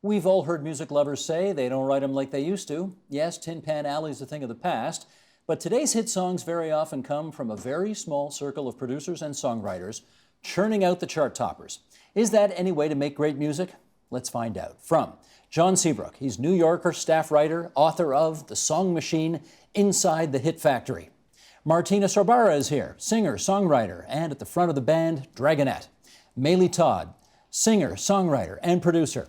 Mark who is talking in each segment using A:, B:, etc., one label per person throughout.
A: We've all heard music lovers say they don't write them like they used to. Yes, Tin Pan Alley's a thing of the past, but today's hit songs very often come from a very small circle of producers and songwriters churning out the chart toppers. Is that any way to make great music? Let's find out. From John Seabrook, he's New Yorker staff writer, author of The Song Machine, Inside the Hit Factory. Martina Sorbara is here, singer, songwriter, and at the front of the band, Dragonette. Maylie Todd, singer, songwriter, and producer.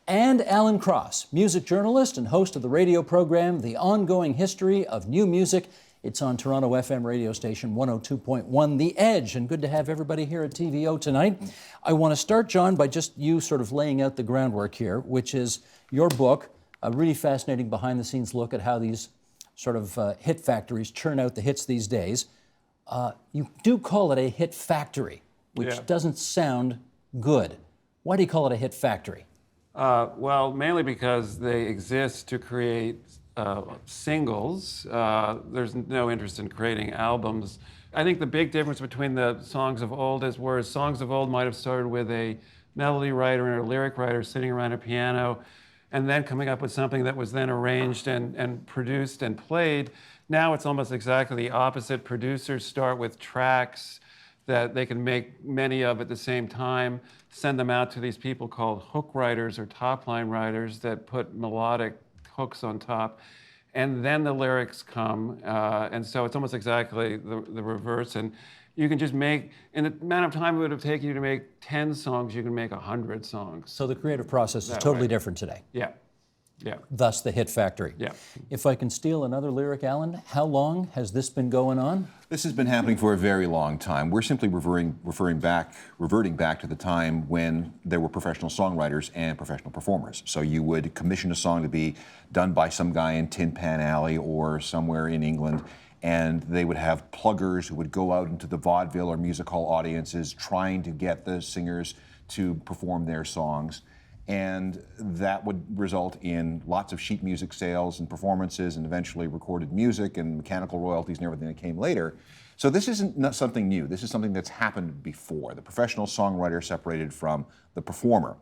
A: And Alan Cross, music journalist and host of the radio program, The Ongoing History of New Music. It's on Toronto FM radio station 102.1 The Edge, and good to have everybody here at TVO tonight. I want to start, John, by just you sort of laying out the groundwork here, which is your book, a really fascinating behind-the-scenes look at how these sort of hit factories churn out the hits these days. You do call it a hit factory, which doesn't sound good. Why do you call it a hit factory?
B: Well, mainly because they exist to create singles. There's no interest in creating albums. I think the big difference between the songs of old is whereas songs of old might have started with a melody writer and a lyric writer sitting around a piano and then coming up with something that was then arranged and produced and played. Now it's almost exactly the opposite. Producers start with tracks that they can make many of at the same time, send them out to these people called hook writers or top-line writers that put melodic hooks on top, and then the lyrics come, and so it's almost exactly the reverse. And you can just make, in the amount of time it would have taken you to make 10 songs, you can make 100 songs.
A: So the creative process is totally different today.
B: Yeah. Yeah.
A: Thus the hit factory.
B: Yeah.
A: If I can steal another lyric, Alan, how long has this been going on?
C: This has been happening for a very long time. We're simply reverting back to the time when there were professional songwriters and professional performers. So you would commission a song to be done by some guy in Tin Pan Alley or somewhere in England, and they would have pluggers who would go out into the vaudeville or music hall audiences trying to get the singers to perform their songs. And that would result in lots of sheet music sales and performances and eventually recorded music and mechanical royalties and everything that came later. So this isn't something new. This is something that's happened before. The professional songwriter separated from the performer.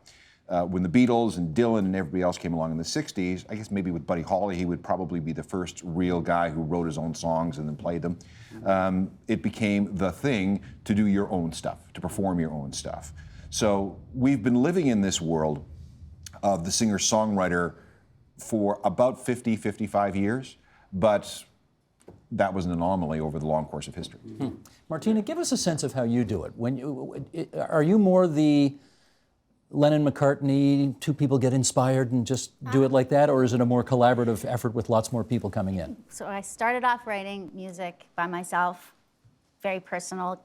C: When the Beatles and Dylan and everybody else came along in the 60s, I guess maybe with Buddy Holly, he would probably be the first real guy who wrote his own songs and then played them. It became the thing to do your own stuff, to perform your own stuff. So we've been living in this world of the singer-songwriter for about 50, 55 years, but that was an anomaly over the long course of history.
A: Martina, give us a sense of how you do it. Are you more the Lennon-McCartney, two people get inspired and just do it like that, or is it a more collaborative effort with lots more people coming in?
D: So I started off writing music by myself, very personal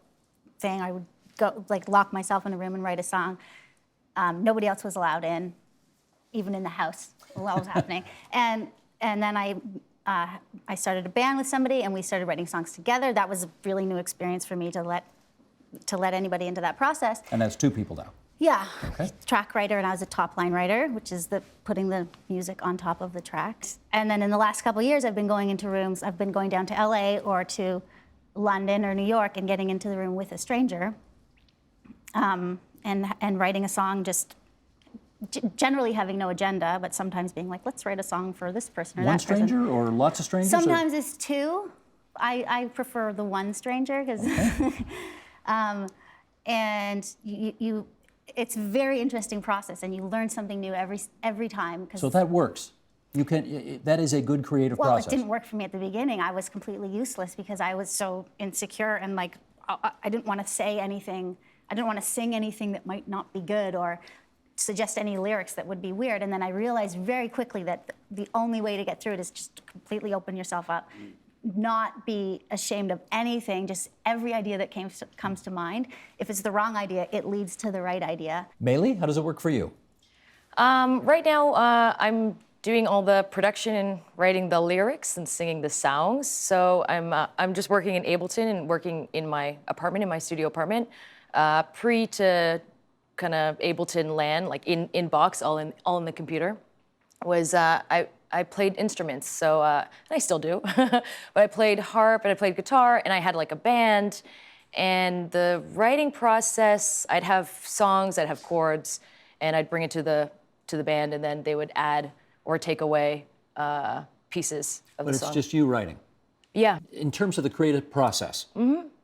D: thing. I would go, lock myself in a room and write a song. Nobody else was allowed in, even in the house while it was happening. And then I started a band with somebody and we started writing songs together. That was a really new experience for me to let anybody into that process.
A: And that's two people now?
D: Yeah,
A: okay.
D: Track writer, and I was a top line writer, which is putting the music on top of the tracks. And then in the last couple of years, I've been going into rooms, I've been going down to LA or to London or New York and getting into the room with a stranger and writing a song, just generally having no agenda, but sometimes being like, let's write a song for this person or that person.
A: One stranger or lots of strangers?
D: Sometimes it's two. I prefer the one stranger because, and it's a very interesting process, and you learn something new every time.
A: So that works. That is a good creative process.
D: Well, it didn't work for me at the beginning. I was completely useless because I was so insecure and I didn't want to say anything. I didn't want to sing anything that might not be good or suggest any lyrics that would be weird. And then I realized very quickly that the only way to get through it is just to completely open yourself up, not be ashamed of anything, just every idea that comes to mind. If it's the wrong idea, it leads to the right idea.
A: Maylie, how does it work for you?
E: Right now, I'm doing all the production and writing the lyrics and singing the songs. So I'm just working in Ableton and working in my apartment, in my studio apartment. Pre to kind of Ableton LAN, like in box, all in the computer, was I played instruments, so and I still do, but I played harp and I played guitar and I had like a band, and the writing process, I'd have songs, I'd have chords, and I'd bring it to to the band, and then they would add or take away pieces of
A: But
E: the
A: it's
E: song.
A: just you writing.
E: Yeah.
A: In terms of the creative process,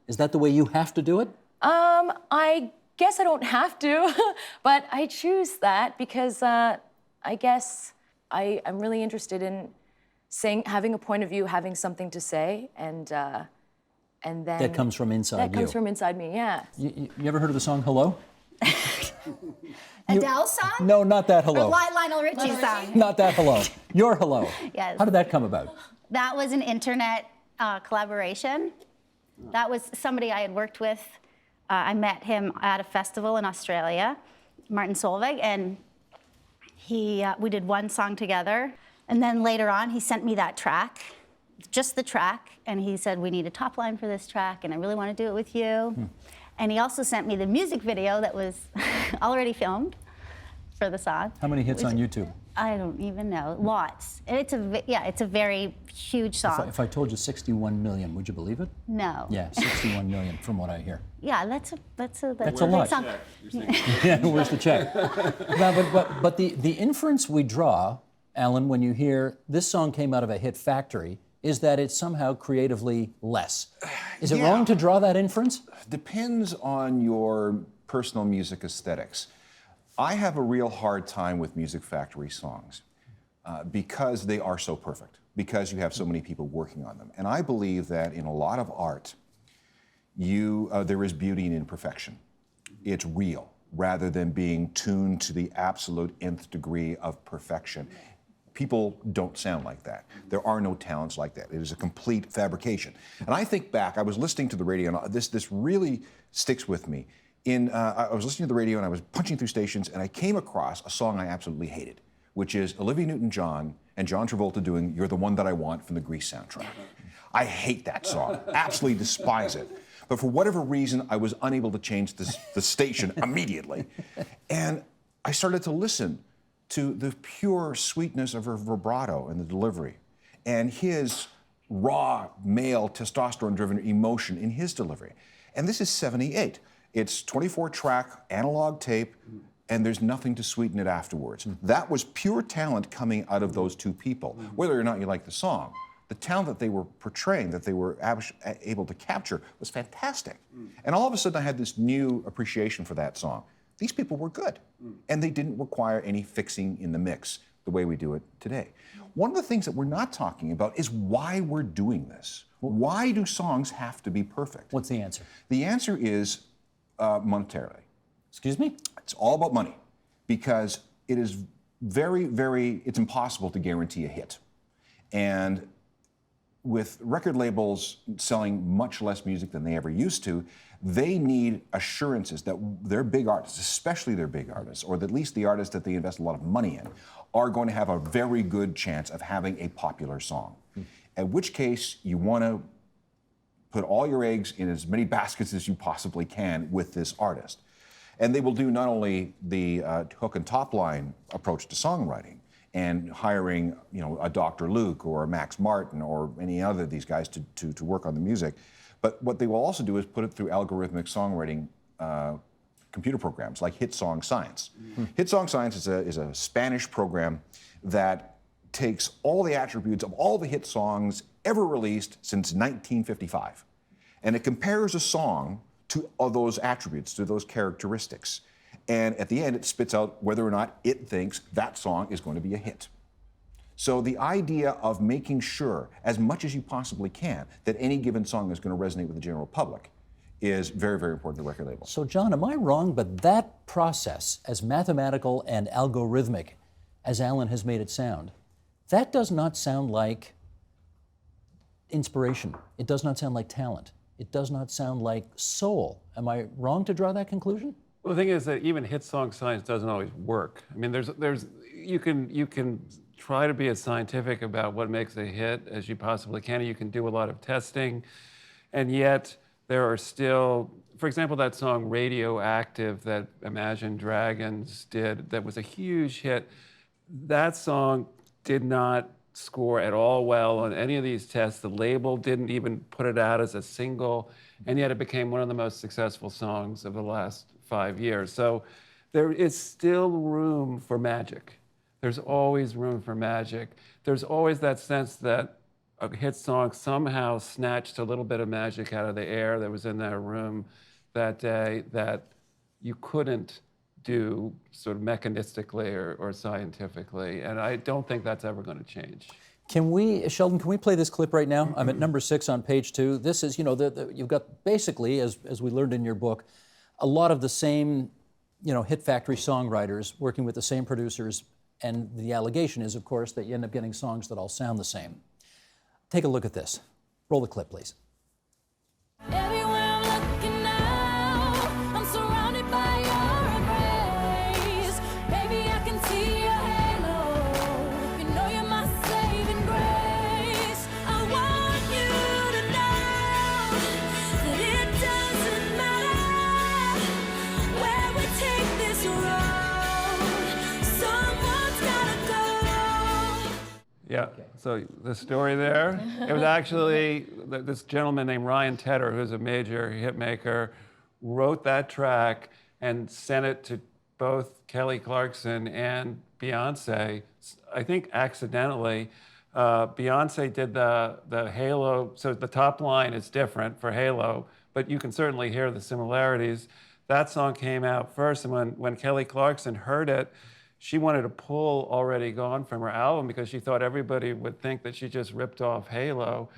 A: is that the way you have to do it?
E: I guess I don't have to, but I choose that because I guess I'm really interested in having a point of view, having something to say, and then
A: That comes from inside
E: that
A: you.
E: comes from inside me. Yeah.
A: You ever heard of the song Hello?
D: Adele song?
A: No, not that Hello.
D: Or Lionel Richie song?
A: Not that Hello. Your Hello.
D: Yes.
A: How did that come about?
D: That was an internet collaboration. That was somebody I had worked with. I met him at a festival in Australia, Martin Solveig, and we did one song together. And then later on, he sent me that track, just the track, and he said, we need a top line for this track, and I really want to do it with you. And he also sent me the music video that was already filmed for the song.
A: How many hits on YouTube?
D: I don't even know. Lots. And it's a very huge song.
A: If I told you 61 million, would you believe it?
D: No.
A: Yeah, 61 million from what I hear.
D: Yeah, that's a
A: a
D: big
A: lot.
D: song.
A: Yeah, where's the check? But the inference we draw, Alan, when you hear this song came out of a hit factory, is that it's somehow creatively less. Is it wrong to draw that inference?
C: Depends on your personal music aesthetics. I have a real hard time with Music Factory songs because they are so perfect, because you have so many people working on them. And I believe that in a lot of art, there is beauty in imperfection. It's real, rather than being tuned to the absolute nth degree of perfection. People don't sound like that. There are no talents like that. It is a complete fabrication. And I think back, I was listening to the radio, and this really sticks with me. I was listening to the radio and I was punching through stations, and I came across a song I absolutely hated, which is Olivia Newton-John and John Travolta doing You're the One That I Want from the Grease soundtrack. I hate that song, absolutely despise it. But for whatever reason, I was unable to change the station immediately. And I started to listen to the pure sweetness of her vibrato and the delivery, and his raw male testosterone-driven emotion in his delivery. And this is 78. It's 24-track analog tape, and there's nothing to sweeten it afterwards. That was pure talent coming out of those two people. Whether or not you like the song, the talent that they were portraying, that they were able to capture, was fantastic. And all of a sudden, I had this new appreciation for that song. These people were good, and they didn't require any fixing in the mix the way we do it today. One of the things that we're not talking about is why we're doing this. Why do songs have to be perfect?
A: What's the answer?
C: The answer is monetarily.
A: Excuse me?
C: It's all about money, because it is it's impossible to guarantee a hit. And with record labels selling much less music than they ever used to, they need assurances that their big artists, especially their big artists, or at least the artists that they invest a lot of money in, are going to have a very good chance of having a popular song. In which case, you want to put all your eggs in as many baskets as you possibly can with this artist. And they will do not only the hook and top line approach to songwriting, and hiring, a Dr. Luke or a Max Martin or any other of these guys to work on the music. But what they will also do is put it through algorithmic songwriting computer programs like Hit Song Science. Hit Song Science is a Spanish program that takes all the attributes of all the hit songs ever released since 1955. And it compares a song to those attributes, to those characteristics. And at the end, it spits out whether or not it thinks that song is going to be a hit. So the idea of making sure, as much as you possibly can, that any given song is going to resonate with the general public is very, very important to record labels.
A: So, John, am I wrong, but that process, as mathematical and algorithmic as Alan has made it sound, that does not sound like inspiration. It does not sound like talent. It does not sound like soul. Am I wrong to draw that conclusion?
B: Well, the thing is that even hit song science doesn't always work. I mean, you can try to be as scientific about what makes a hit as you possibly can. You can do a lot of testing, and yet there are still, for example, that song Radioactive that Imagine Dragons did, that was a huge hit. That song did not score at all well on any of these tests. The label didn't even put it out as a single, and yet it became one of the most successful songs of the last 5 years. So there is still room for magic. There's always room for magic. There's always that sense that a hit song somehow snatched a little bit of magic out of the air that was in that room that day that you couldn't do sort of mechanistically or scientifically. And I don't think that's ever going to change.
A: Sheldon, can we play this clip right now? I'm at number 6 on page 2. This is, you've got basically, as we learned in your book, a lot of the same, hit factory songwriters working with the same producers. And the allegation is, of course, that you end up getting songs that all sound the same. Take a look at this. Roll the clip, please.
F: Everywhere I'm looking now, I'm surrounded by your embrace. Baby, I can see your halo. You know you're my saving grace. I want you to know that it doesn't matter where we take this road. Someone's gotta go.
B: Yeah, so the story there, it was actually this gentleman named Ryan Tedder, who's a major hit maker, wrote that track and sent it to both Kelly Clarkson and Beyonce, I think accidentally. Beyonce did the Halo, so the top line is different for Halo, but you can certainly hear the similarities. That song came out first, and when Kelly Clarkson heard it, she wanted to pull Already Gone from her album because she thought everybody would think that she just ripped off Halo.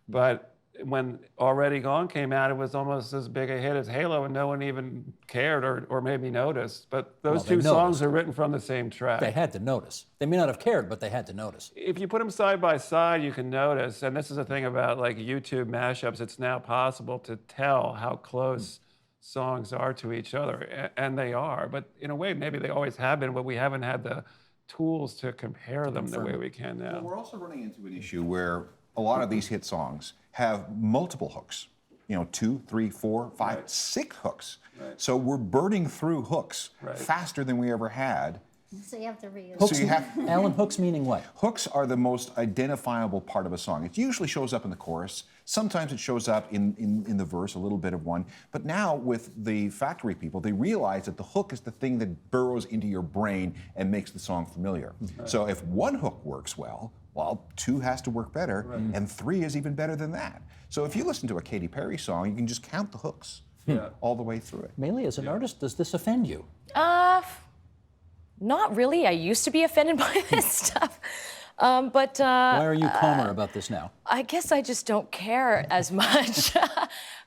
B: But when Already Gone came out, it was almost as big a hit as Halo, and no one even cared or maybe noticed. But those two songs are written from the same track.
A: They had to notice. They may not have cared, but they had to notice.
B: If you put them side by side, you can notice, and this is the thing about like YouTube mashups, it's now possible to tell how close songs are to each other, and they are. But in a way, maybe they always have been, but we haven't had the tools to compare them the way we can now.
C: Well, we're also running into an issue where a lot of these hit songs have multiple hooks. 2, 3, 4, 5,
B: Right.
C: 6 hooks.
B: Right.
C: So we're burning through hooks
B: Right.
C: faster than we ever had.
D: So you have to read.
A: Hooks,
C: So you have
A: Alan, hooks meaning what?
C: hooks are the most identifiable part of a song. It usually shows up in the chorus. Sometimes it shows up in the verse, a little bit of one. But now with the factory people, they realize that the hook is the thing that burrows into your brain and makes the song familiar. Right. So if one hook works well, 2 has to work better, and 3 is even better than that. So if you listen to a Katy Perry song, you can just count the hooks all the way through it.
A: Mainly as an artist, does this offend you?
E: Not really. I used to be offended by this stuff. But
A: Why are you calmer about this now?
E: I guess I just don't care as much.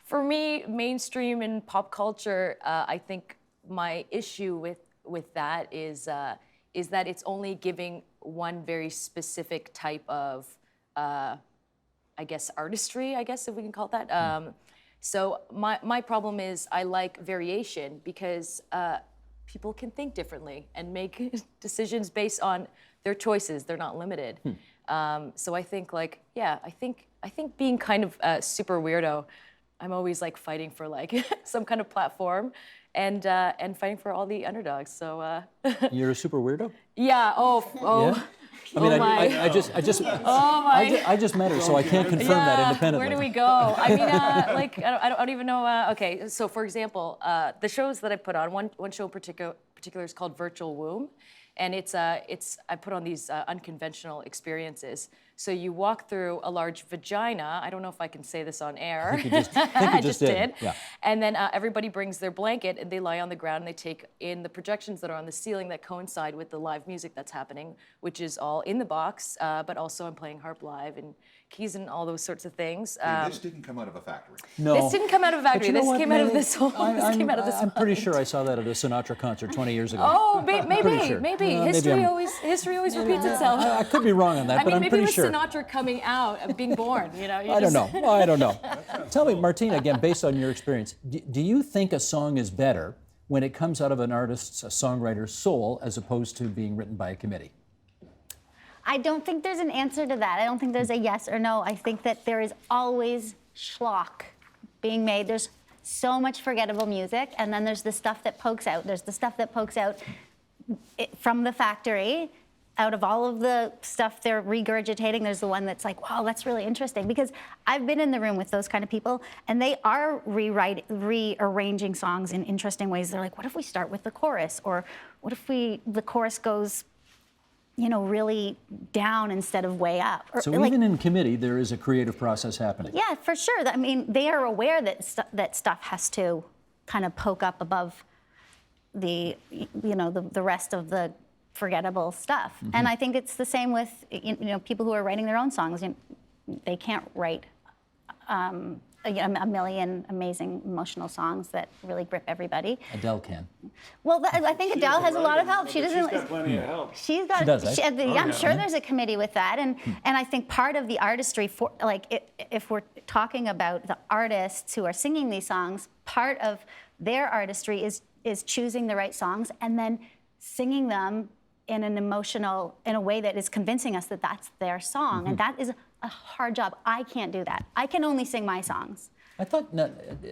E: For me, mainstream and pop culture, I think my issue with that is that it's only giving one very specific type of, I guess, artistry, I guess, if we can call it that. So my problem is I like variation because people can think differently and make decisions based on their choices. They're not limited. So I think I think being kind of a super weirdo, I'm always like fighting for like some kind of platform and fighting for all the underdogs. So
A: You're a super weirdo?
E: yeah.
A: Yeah? I mean, I just met her, so I can't confirm that independently.
E: Where do we go? I mean, I don't even know. Okay, so for example, the shows that I put on, one show in particular is called Virtual Womb, and it's I put on these unconventional experiences. So you walk through a large vagina. I don't know if I can say this on air.
A: I just did. Yeah.
E: And then everybody brings their blanket and they lie on the ground and they take in the projections that are on the ceiling that coincide with the live music that's happening, which is all in the box, but also I'm playing harp live and keys and all those sorts of things.
C: This didn't come out of a factory.
A: No.
E: This didn't come out of a
A: But
E: factory.
A: you know
E: This
A: what,
E: came out of
A: May?
E: this whole. This came out of this.
A: I'm pretty
E: mind.
A: sure I saw that at a Sinatra concert 20 years ago.
E: Oh,
A: Pretty
E: maybe,
A: sure.
E: maybe.
A: Maybe I'm-
E: History always repeats itself.
A: I could be wrong on that,
E: I
A: but
E: mean,
A: I'm
E: maybe it
A: pretty
E: was
A: sure.
E: Sinatra coming out and being born. You know.
A: I don't know. I don't know. Tell me, Martina, again, based on your experience, do you think a song is better when it comes out of an artist's, a songwriter's soul as opposed to being written by a committee?
D: I don't think there's an answer to that. I don't think there's a yes or no. I think that there is always schlock being made. There's so much forgettable music, and then there's the stuff that pokes out. There's the stuff that pokes out from the factory, out of all of the stuff they're regurgitating, there's the one that's like, wow, that's really interesting. Because I've been in the room with those kind of people, and they are rearranging songs in interesting ways. They're like, what if we start with the chorus? Or what if the chorus goes, you know, really down instead of way up? Or,
A: So
D: like,
A: even in committee, there is a creative process happening.
D: yeah, for sure. I mean, they are aware that that stuff has to kind of poke up above the, you know, the rest of the forgettable stuff. And I think it's the same with, you know, people who are writing their own songs. You know, they can't write a million amazing emotional songs that really grip everybody.
A: Adele can.
D: Well, I think Adele has a lot of help. She doesn't.
B: She's got plenty of help.
D: She's got.
A: She does, eh?
D: I'm sure there's a committee with that, and I think part of the artistry, for like, if we're talking about the artists who are singing these songs, part of their artistry is choosing the right songs and then singing them in a way that is convincing us that that's their song, and that is a hard job. I can't do that. I can only sing my songs.
A: I thought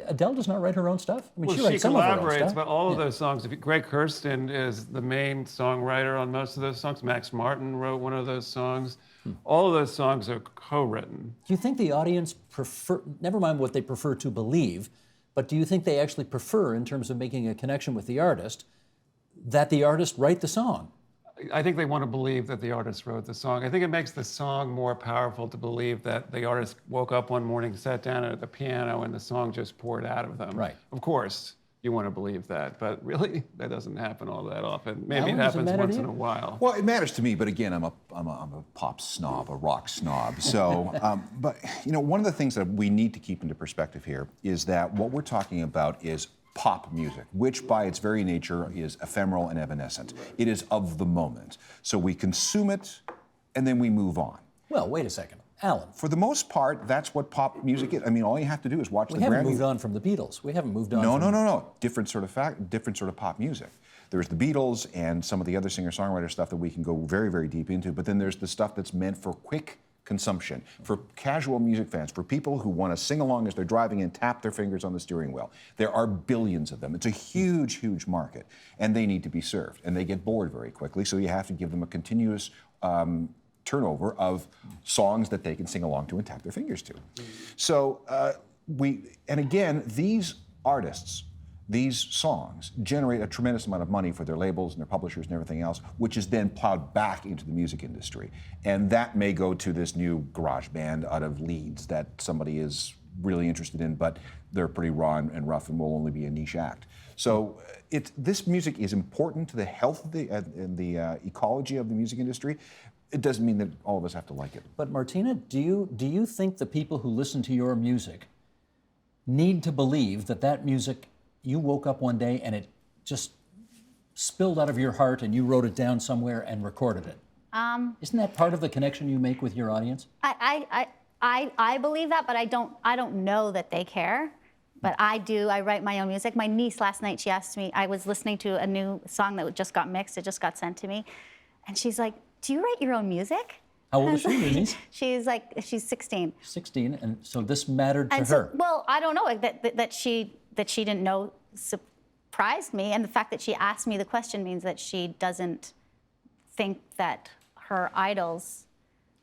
A: Adele does not write her own stuff. I mean,
B: Well,
A: she
B: she
A: writes some of her own
B: collaborates,
A: stuff.
B: but all of those songs. Greg Kirsten is the main songwriter on most of those songs. Max Martin wrote one of those songs. All of those songs are co-written.
A: Do you think the audience prefer, never mind what they prefer to believe, but do you think they actually prefer, in terms of making a connection with the artist, that the artist write the song?
B: I think they want to believe that the artist wrote the song. I think it makes the song more powerful to believe that the artist woke up one morning, sat down at the piano, and the song just poured out of them.
A: Right.
B: Of course, you want to believe that, but really, that doesn't happen all that often. Maybe
A: Alan,
B: it
A: does it
B: happens
A: matter to
B: once
A: you?
B: in a while.
C: Well, it matters to me, but again, I'm a pop snob, a rock snob. So, but you know, one of the things that we need to keep into perspective here is that what we're talking about is pop music, which by its very nature is ephemeral and evanescent. It is of the moment. So we consume it, and then we move on.
A: Well, wait a second. Alan,
C: For the most part, that's what pop music is. I mean, all you have to do is watch
A: we
C: the
A: haven't
C: Grammy.
A: moved on from the Beatles. We haven't moved on
C: No,
A: from...
C: no. Different sort of pop music. There's the Beatles and some of the other singer-songwriter stuff that we can go very, very deep into, but then there's the stuff that's meant for quick consumption, for casual music fans, for people who want to sing along as they're driving and tap their fingers on the steering wheel. There are billions of them. It's a huge, huge market, and they need to be served, and they get bored very quickly, so you have to give them a continuous turnover of songs that they can sing along to and tap their fingers to. So and again, these artists, these songs generate a tremendous amount of money for their labels and their publishers and everything else, which is then plowed back into the music industry. And that may go to this new garage band out of Leeds that somebody is really interested in, but they're pretty raw and rough and will only be a niche act. So this music is important to the health of the ecology of the music industry. It doesn't mean that all of us have to like it.
A: But Martina, do you think the people who listen to your music need to believe that music, you woke up one day and it just spilled out of your heart and you wrote it down somewhere and recorded it? Isn't that part of the connection you make with your audience?
D: I believe that, but I don't know that they care. But I do. I write my own music. My niece last night, she asked me, I was listening to a new song that just got mixed. It just got sent to me. And she's like, do you write your own music?
A: How old is she, your niece?
D: She's 16.
A: 16, and so this mattered to
D: And
A: her.
D: so, well, I don't know, that she didn't know surprised me. And the fact that she asked me the question means that she doesn't think that her idols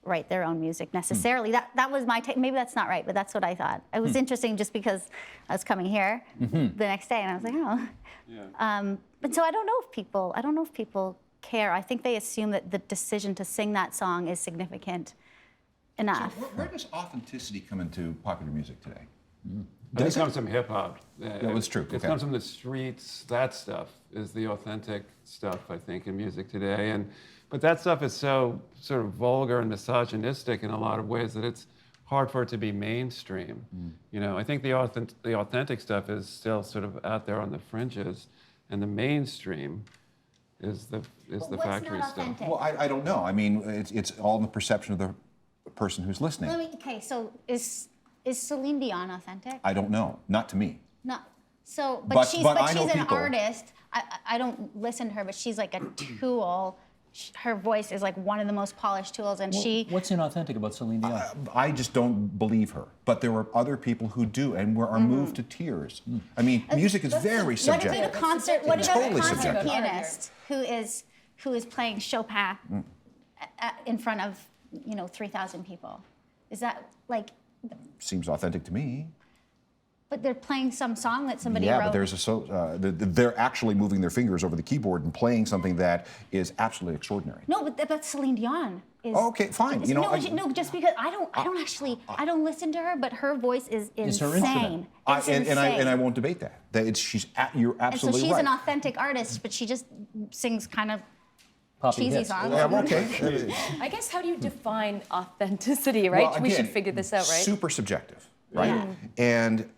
D: write their own music necessarily. That was my take. Maybe that's not right, but that's what I thought. It was interesting just because I was coming here the next day and I was like, oh.
B: Yeah.
D: But so I don't know if people care. I think they assume that the decision to sing that song is significant enough.
C: So where does authenticity come into popular music today?
B: I think it comes from hip hop.
C: that's true.
B: It
C: Okay.
B: comes from the streets. That stuff is the authentic stuff, I think, in music today. But that stuff is so sort of vulgar and misogynistic in a lot of ways that it's hard for it to be mainstream. You know, I think the authentic stuff is still sort of out there on the fringes, and the mainstream is the factory stuff.
D: Authentic?
C: Well, I don't know. I mean, it's all in the perception of the person who's listening.
D: Okay, so is Celine Dion authentic?
C: I don't know. Not to me.
D: No. So,
C: But
D: she's
C: I know
D: an
C: people.
D: artist. I don't listen to her, but she's like a tool. Her voice is like one of the most polished tools, and
A: What's inauthentic about Celine Dion?
C: I just don't believe her. But there are other people who do and are moved to tears. I mean, music is very subjective.
D: What about a concert
C: Totally subjective.
D: pianist who is playing Chopin in front of 3,000 people. Is that like?
C: Seems authentic to me.
D: But they're playing some song that somebody
C: Yeah,
D: wrote.
C: but there's they're actually moving their fingers over the keyboard and playing something that is absolutely extraordinary.
D: No, but that's Celine Dion.
C: Okay, fine.
D: No, just because I don't listen to her, but her voice is
A: It's her
D: insane.
A: instrument.
D: It's insane.
C: And I won't debate that. You're
D: And
C: absolutely
D: so she's
C: right.
D: an authentic artist, but she just sings kind of
A: Poppy
D: cheesy
A: hits.
D: songs.
C: Yeah, okay.
E: I guess how do you define authenticity, right?
C: Well,
E: We should
C: again,
E: figure this out, right?
C: Super subjective, right?
D: Yeah.
C: And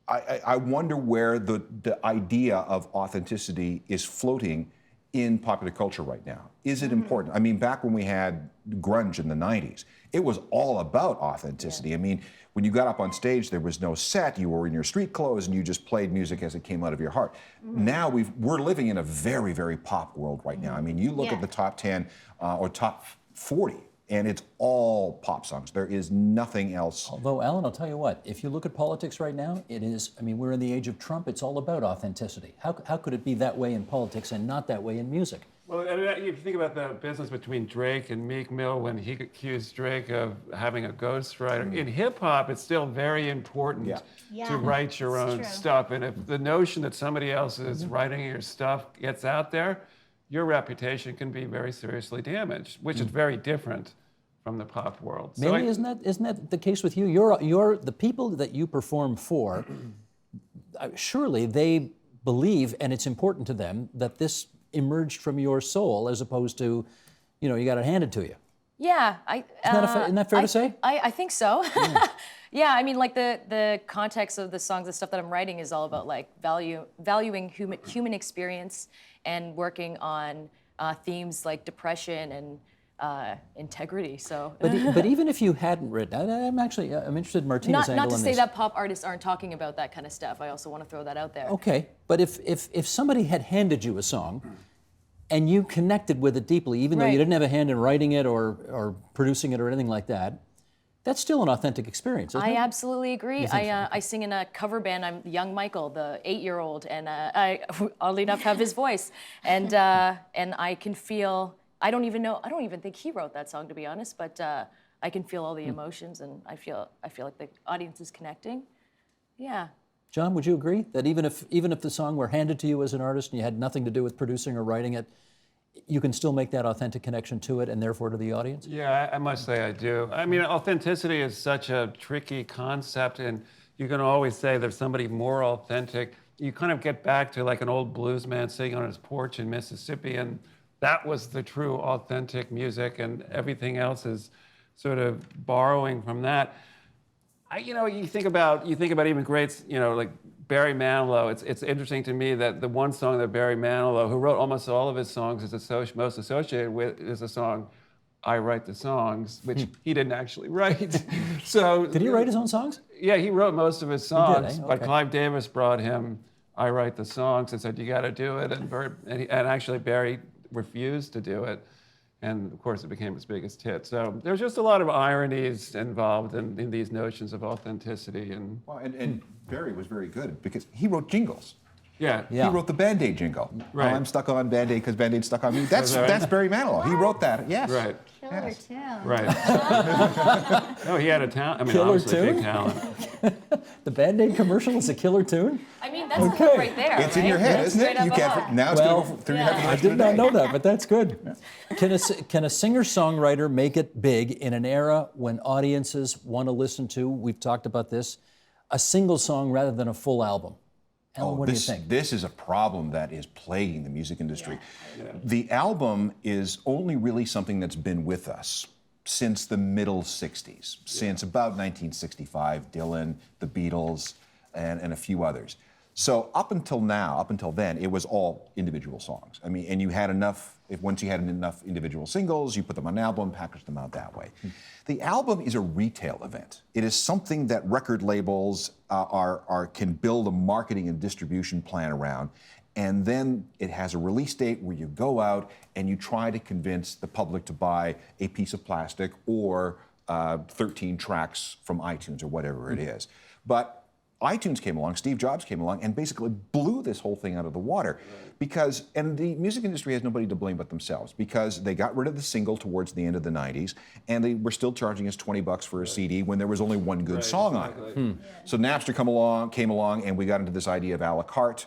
C: I wonder where the idea of authenticity is floating in popular culture right now. Is it important? I mean, back when we had grunge in the 90s, it was all about authenticity. I mean, when you got up on stage, there was no set, you were in your street clothes, and you just played music as it came out of your heart. Now we're living in a very, very pop world right now. I mean, you look
D: Yeah.
C: at the top 10 or top 40, and it's all pop songs. There is nothing else.
A: Although, Alan, I'll tell you what, if you look at politics right now, it is, I mean, we're in the age of Trump, it's all about authenticity. How could it be that way in politics and not that way in music?
B: Well, and if you think about the business between Drake and Meek Mill when he accused Drake of having a ghostwriter, in hip hop, it's still very important
D: Yeah,
B: to write your
D: it's
B: own
D: true.
B: stuff. And if the notion that somebody else is writing your stuff gets out there, your reputation can be very seriously damaged, which is very different from the pop world. So
A: Maybe isn't that the case with you? You're the people that you perform for. Surely they believe, and it's important to them, that this emerged from your soul as opposed to, you got it handed to you.
E: Yeah,
A: Isn't that fair to say?
E: I think so. Yeah, I mean, like the context of the songs, the stuff that I'm writing is all about like valuing human experience and working on themes like depression and integrity. So
A: But even if you hadn't written, I'm interested in Martina's angle
E: not to
A: on
E: say
A: this.
E: that pop artists aren't talking about that kind of stuff. I also want to throw that out there.
A: Okay, but if somebody had handed you a song and you connected with it deeply, even though you
E: Right.
A: didn't have a hand in writing it or producing it or anything like that, that's still an authentic experience, isn't
E: I
A: it?
E: absolutely agree. I sing in a cover band. I'm young Michael, the 8-year-old, and I oddly enough have his voice, and I can feel. I don't even think he wrote that song, to be honest, but I can feel all the emotions, and I feel like the audience is connecting. Yeah.
A: John, would you agree that even if the song were handed to you as an artist and you had nothing to do with producing or writing it, you can still make that authentic connection to it and therefore to the audience?
B: Yeah, I must say I do. I mean, authenticity is such a tricky concept, and you can always say there's somebody more authentic. You kind of get back to like an old blues man sitting on his porch in Mississippi, and that was the true authentic music, and everything else is sort of borrowing from that. You think about even greats, like Barry Manilow. It's interesting to me that the one song that Barry Manilow, who wrote almost all of his songs, is most associated with is the song "I Write the Songs," which he didn't actually write. So
A: Did he write his own songs?
B: Yeah, he wrote most of his songs,
A: eh?
B: but
A: Okay.
B: Clive Davis brought him "I Write the Songs" and said, "You got to do it," and actually Barry refused to do it. And of course, it became his biggest hit. So there's just a lot of ironies involved in these notions of authenticity. And
C: Well, and Barry was very good because he wrote jingles.
B: yeah,
A: Yeah.
C: He wrote the Band-Aid jingle.
B: Right.
C: Oh, I'm stuck on Band-Aid because Band-Aid's stuck on me. That's
B: right?
C: that's Barry Manilow. He wrote that. Yes.
B: right,
D: Killer
C: Yes.
D: tune.
B: right. No, he had a talent. I mean,
A: Killer
B: obviously
A: tune?
B: big talent.
A: The Band-Aid commercial is a killer tune?
E: I mean, that's the hook right there.
C: It's in
E: right?
C: your head,
E: That's
C: isn't it?
E: straight up
C: You
E: a
C: can't.
E: hook.
C: Now it's
A: Well,
C: going to go through your
E: yeah.
C: head.
A: I did not know that, but that's good. Can a singer-songwriter make it big in an era when audiences want to listen to, we've talked about this, a single song rather than a full album? Alan, what do you think?
C: This is a problem that is plaguing the music industry. The album is only really something that's been with us since the middle 60s, since about 1965, Dylan, the Beatles, and a few others. So up until then, it was all individual songs. I mean, and you had enough, once you had enough individual singles, you put them on an album, packaged them out that way. The album is a retail event. It is something that record labels can build a marketing and distribution plan around. And then it has a release date where you go out and you try to convince the public to buy a piece of plastic or 13 tracks from iTunes or whatever it is. But iTunes came along, Steve Jobs came along, and basically blew this whole thing out of the water. Because, and the music industry has nobody to blame but themselves, because they got rid of the single towards the end of the 90s, and they were still charging us $20 for a CD when there was only one good song on it. So Napster came along, and we got into this idea of a la carte,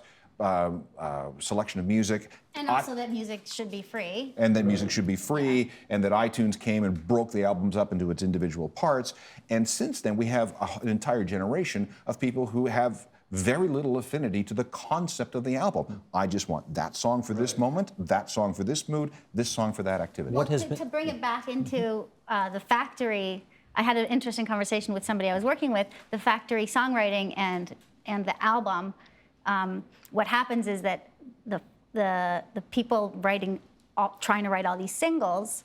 C: selection of music.
D: And also that music should be free.
C: And that music should be free, and that iTunes came and broke the albums up into its individual parts. And since then, we have an entire generation of people who have very little affinity to the concept of the album. I just want that song for this moment, that song for this mood, this song for that activity.
A: What has
D: to,
A: been...
D: to bring it back into the factory, I had an interesting conversation with somebody I was working with, the factory songwriting and the album. What happens is that the people trying to write all these singles,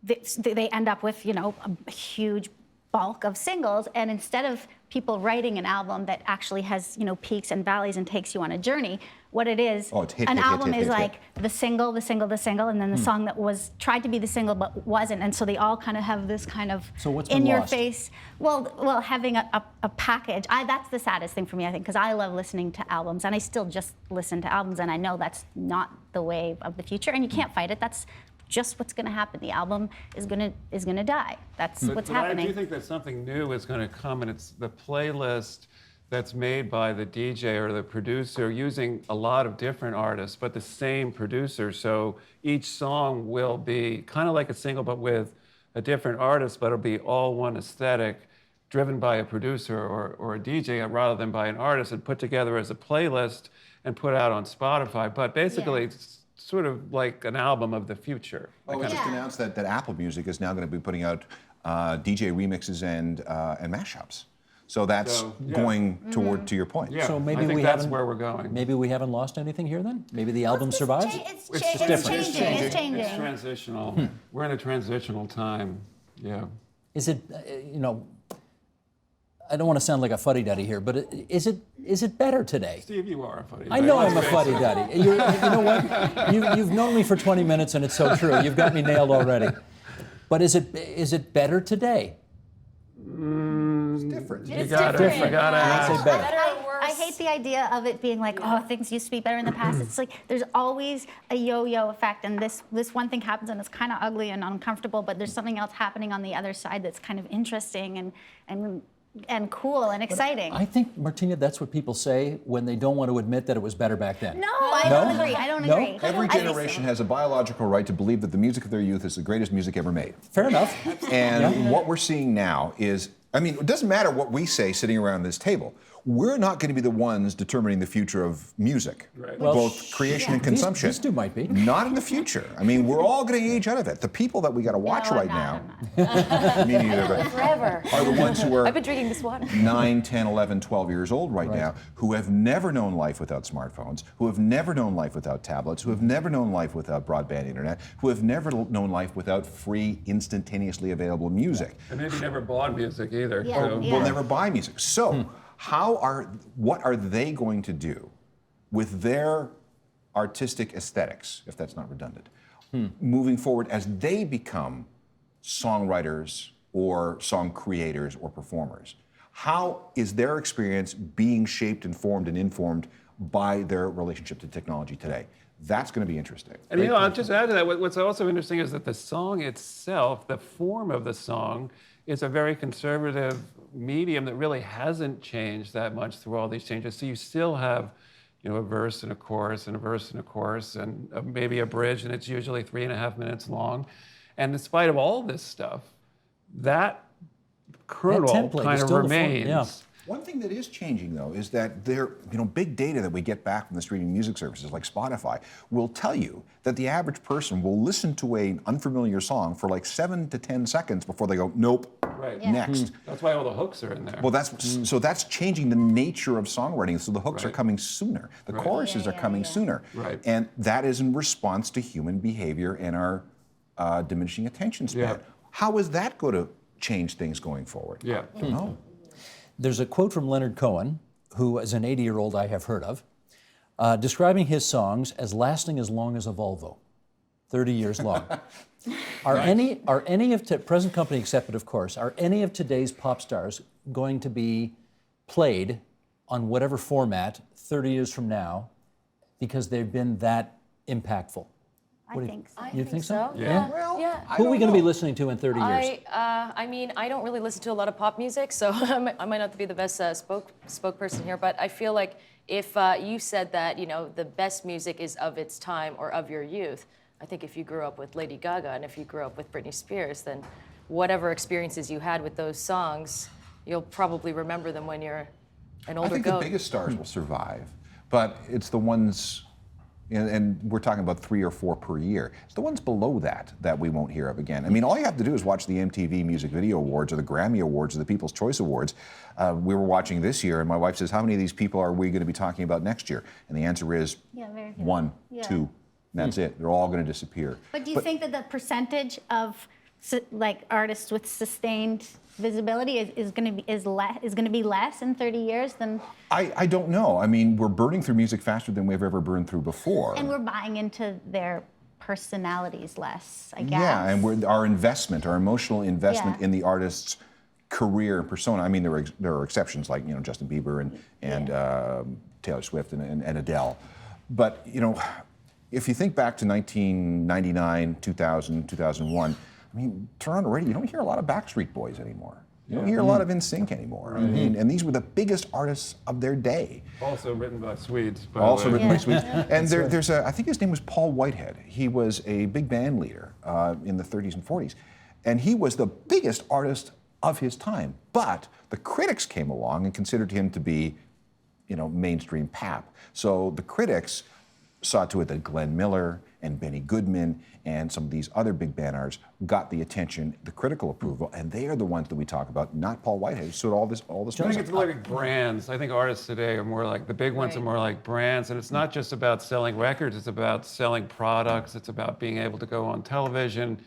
D: they end up with, you know, a huge bulk of singles, and instead of people writing an album that actually has, you know, peaks and valleys and takes you on a journey, what it is, an album is like the single, and then the song that was tried to be the single but wasn't, and so they all kind of have this kind of in your face. Well, having a package. That's the saddest thing for me, I think, because I love listening to albums, and I still just listen to albums, and I know that's not the way of the future, and you can't fight it. That's just what's going to happen. The album is going to die. That's what's happening.
B: I do think that something new is going to come, and it's the playlist that's made by the DJ or the producer using a lot of different artists, but the same producer. So each song will be kind of like a single, but with a different artist, but it'll be all one aesthetic, driven by a producer or a DJ rather than by an artist, and put together as a playlist and put out on Spotify. But basically, it's sort of like an album of the future.
C: Oh, it just announced that Apple Music is now going to be putting out DJ remixes and mashups. So that's going toward to your point.
B: Yeah,
A: so maybe
B: I think
A: we
B: that's
A: haven't,
B: where we're going.
A: Maybe we haven't lost anything here then? Maybe the album survives?
D: It's
A: just different.
D: It's changing.
B: It's transitional. We're in a transitional time. Yeah.
A: Is it, you know, I don't want to sound like a fuddy-duddy here, but is it better today?
B: Steve, you are a funny.
A: I know I'm a fuddy-duddy. You know what? You've known me for 20 minutes, and it's so true. You've got me nailed already. But is it better today?
C: It's different.
B: You gotta
A: I'd say better.
D: I hate the idea of it being like, oh, things used to be better in the past. It's like there's always a yo-yo effect, and this one thing happens and it's kind of ugly and uncomfortable, but there's something else happening on the other side that's kind of interesting and cool and exciting.
A: I think, Martina, that's what people say when they don't want to admit that it was better back then.
D: No, I don't agree. I don't agree.
C: Every generation has a biological right to believe that the music of their youth is the greatest music ever made.
A: Fair enough.
C: And what we're seeing now is, I mean, it doesn't matter what we say sitting around this table. We're not going to be the ones determining the future of music, both creation and consumption.
A: These two might be.
C: Not in the future. I mean, we're all going to age out of it. The people that we got to watch now, me neither, but
E: Forever.
C: are the ones who are
E: I've been drinking this water.
C: 9, 10, 11, 12 years old right now, who have never known life without smartphones, who have never known life without tablets, who have never known life without broadband internet, who have never known life without free, instantaneously available music.
B: And maybe never bought music either.
D: Yeah.
B: So.
C: Will never buy music. So, what are they going to do with their artistic aesthetics, if that's not redundant, moving forward as they become songwriters or song creators or performers? How is their experience being shaped, informed, and informed by their relationship to technology today? That's going to be interesting.
B: And I'll just add to that, what's also interesting is that the song itself, the form of the song, is a very conservative medium that really hasn't changed that much through all these changes. So you still have, a verse and a chorus and a verse and a chorus and maybe a bridge, and it's usually 3.5 minutes long. And in spite of all this stuff, that kernel kind of remains.
C: One thing that is changing, though, is that big data that we get back from the streaming music services like Spotify will tell you that the average person will listen to an unfamiliar song for like 7 to 10 seconds before they go, nope, next.
B: That's why all the hooks are in there.
C: Well, so that's changing the nature of songwriting. So the hooks are coming sooner. The choruses are coming sooner.
B: Right.
C: And that is in response to human behavior and our diminishing attention span.
B: Yeah.
C: How is that going to change things going forward?
B: Yeah.
C: I don't know.
A: There's a quote from Leonard Cohen, who is an 80-year-old I have heard of, describing his songs as lasting as long as a Volvo. 30 years long. Are any of present company accepted, of course, are any of today's pop stars going to be played on whatever format 30 years from now because they've been that impactful?
D: I think so.
A: You think so?
E: Yeah.
C: Well,
A: Who are we going to be listening to in 30 years?
E: I mean, I don't really listen to a lot of pop music, so I might not be the best spokesperson here, but I feel like if you said that, you know, the best music is of its time or of your youth, I think if you grew up with Lady Gaga and if you grew up with Britney Spears, then whatever experiences you had with those songs, you'll probably remember them when you're an older
C: I think
E: goat.
C: the biggest stars will survive, but it's the ones, and we're talking about 3 or 4 per year. It's the ones below that we won't hear of again. I mean, all you have to do is watch the MTV Music Video Awards or the Grammy Awards or the People's Choice Awards. We were watching this year, and my wife says, how many of these people are we going to be talking about next year? And the answer is
D: Very few.
C: 1,
D: Yeah.
C: 2, and that's it. They're all going to disappear.
D: But do you think that the percentage of like artists with sustained visibility is going to be less in 30 years than?
C: I don't know. I mean, we're burning through music faster than we've ever burned through before.
D: And we're buying into their personalities less, I guess.
C: Yeah, and our investment, our emotional investment
D: Yeah.
C: in the artist's career and persona. I mean, there are exceptions like Justin Bieber and Taylor Swift and Adele, but if you think back to 1999, 2000, 2001, I mean, turn on the radio, you don't hear a lot of Backstreet Boys anymore. You don't hear a lot of NSYNC anymore. I mean, and these were the biggest artists of their day.
B: Also written by Swedes. By
C: Also
B: the way.
C: written by Swedes. And there's I think his name was Paul Whitehead. He was a big band leader in the 30s and 40s. And he was the biggest artist of his time. But the critics came along and considered him to be, mainstream pap. So the critics saw to it that Glenn Miller and Benny Goodman and some of these other big band artists got the attention, the critical approval, and they are the ones that we talk about, not Paul Whitehead. So all this
B: I think
C: music.
B: it's like brands. I think artists today are more like, the big ones are more like brands, and it's not just about selling records, it's about selling products, it's about being able to go on television.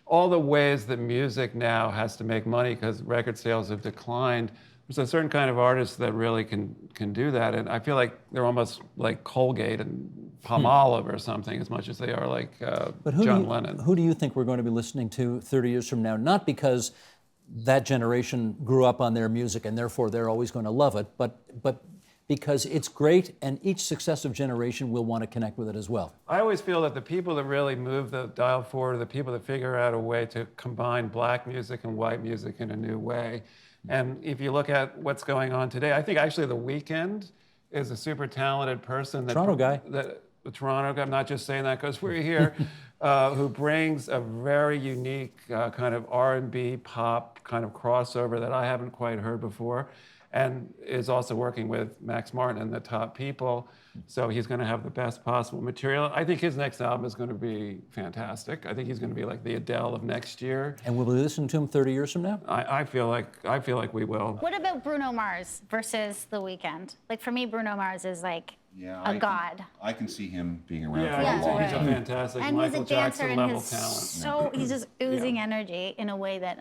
B: All the ways that music now has to make money because record sales have declined. There's a certain kind of artists that really can do that, and I feel like they're almost like Colgate and Palmolive or something, as much as they are like John Lennon.
A: Who do you think we're going to be listening to 30 years from now? Not because that generation grew up on their music and therefore they're always going to love it, but because it's great and each successive generation will want to connect with it as well.
B: I always feel that the people that really move the dial forward are the people that figure out a way to combine black music and white music in a new way. And if you look at what's going on today, I think actually The Weeknd is a super talented person.
A: Toronto guy.
B: The Toronto guy, I'm not just saying that because we're here, who brings a very unique kind of R&B pop kind of crossover that I haven't quite heard before, and is also working with Max Martin and the top people. So he's going to have the best possible material. I think his next album is going to be fantastic. I think he's going to be like the Adele of next year.
A: And will we listen to him 30 years from now?
B: I feel like we will.
D: What about Bruno Mars versus The Weeknd? Like for me, Bruno Mars is like a god.
C: I can see him being around
B: Yeah,
C: for a long
B: he's a
C: time.
B: fantastic
D: And
B: Michael
D: he's a dancer
B: Jackson
D: and
B: level
D: he's
B: talent.
D: he's just oozing energy in a way that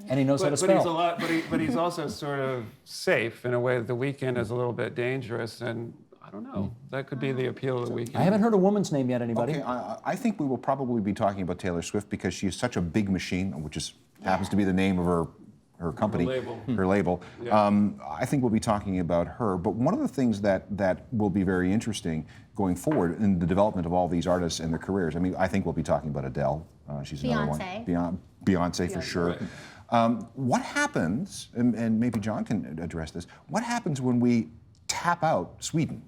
A: And he knows how to
B: But he's
A: spell.
B: but he's also sort of safe in a way that The Weeknd is a little bit dangerous, and I don't know. That could be the appeal of The Weeknd.
A: I haven't heard a woman's name yet, anybody?
C: Okay, I think we will probably be talking about Taylor Swift because she is such a big machine, which happens to be the name of her company, her label. I think we'll be talking about her. But one of the things that will be very interesting going forward in the development of all these artists and their careers, I mean, I think we'll be talking about Adele. She's another one. Beyonce for sure.
B: Right.
C: What happens, and maybe John can address this, what happens when we tap out Sweden?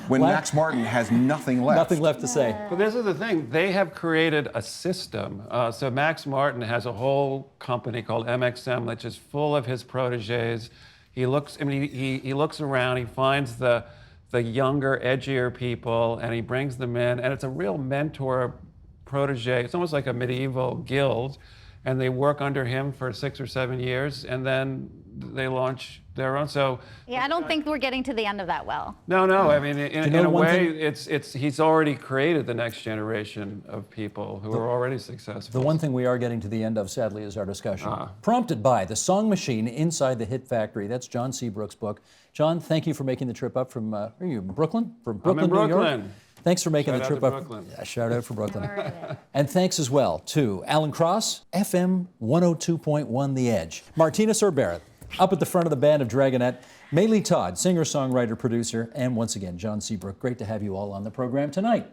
C: When Max Martin has nothing left.
A: Nothing left to say.
B: But this is the thing, they have created a system. So Max Martin has a whole company called MXM, which is full of his proteges. He looks around, he finds the younger, edgier people, and he brings them in, and it's a real mentor protege. It's almost like a medieval guild, and they work under him for 6 or 7 years, and then they launch their own. So
D: yeah, I don't think we're getting to the end of that well.
B: no. I mean, in a way, he's already created the next generation of people who are already successful.
A: The one thing we are getting to the end of, sadly, is our discussion. Prompted by The Song Machine Inside the Hit Factory. That's John Seabrook's book. John, thank you for making the trip up from, are you in Brooklyn? From Brooklyn,
B: I'm in
A: New York?
B: Brooklyn.
A: Thanks for making
B: Shout
A: the
B: out
A: trip
B: to
A: up.
B: Brooklyn.
A: Yeah, shout out for Brooklyn.
D: All right.
A: And thanks as well to Alan Cross, FM 102.1 The Edge. Martina Sorbera, up at the front of the band of Dragonette. Maylee Todd, singer, songwriter, producer, and once again, John Seabrook. Great to have you all on the program tonight.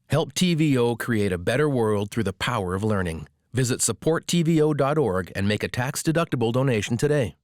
G: Help TVO create a better world through the power of learning. Visit supporttvo.org and make a tax-deductible donation today.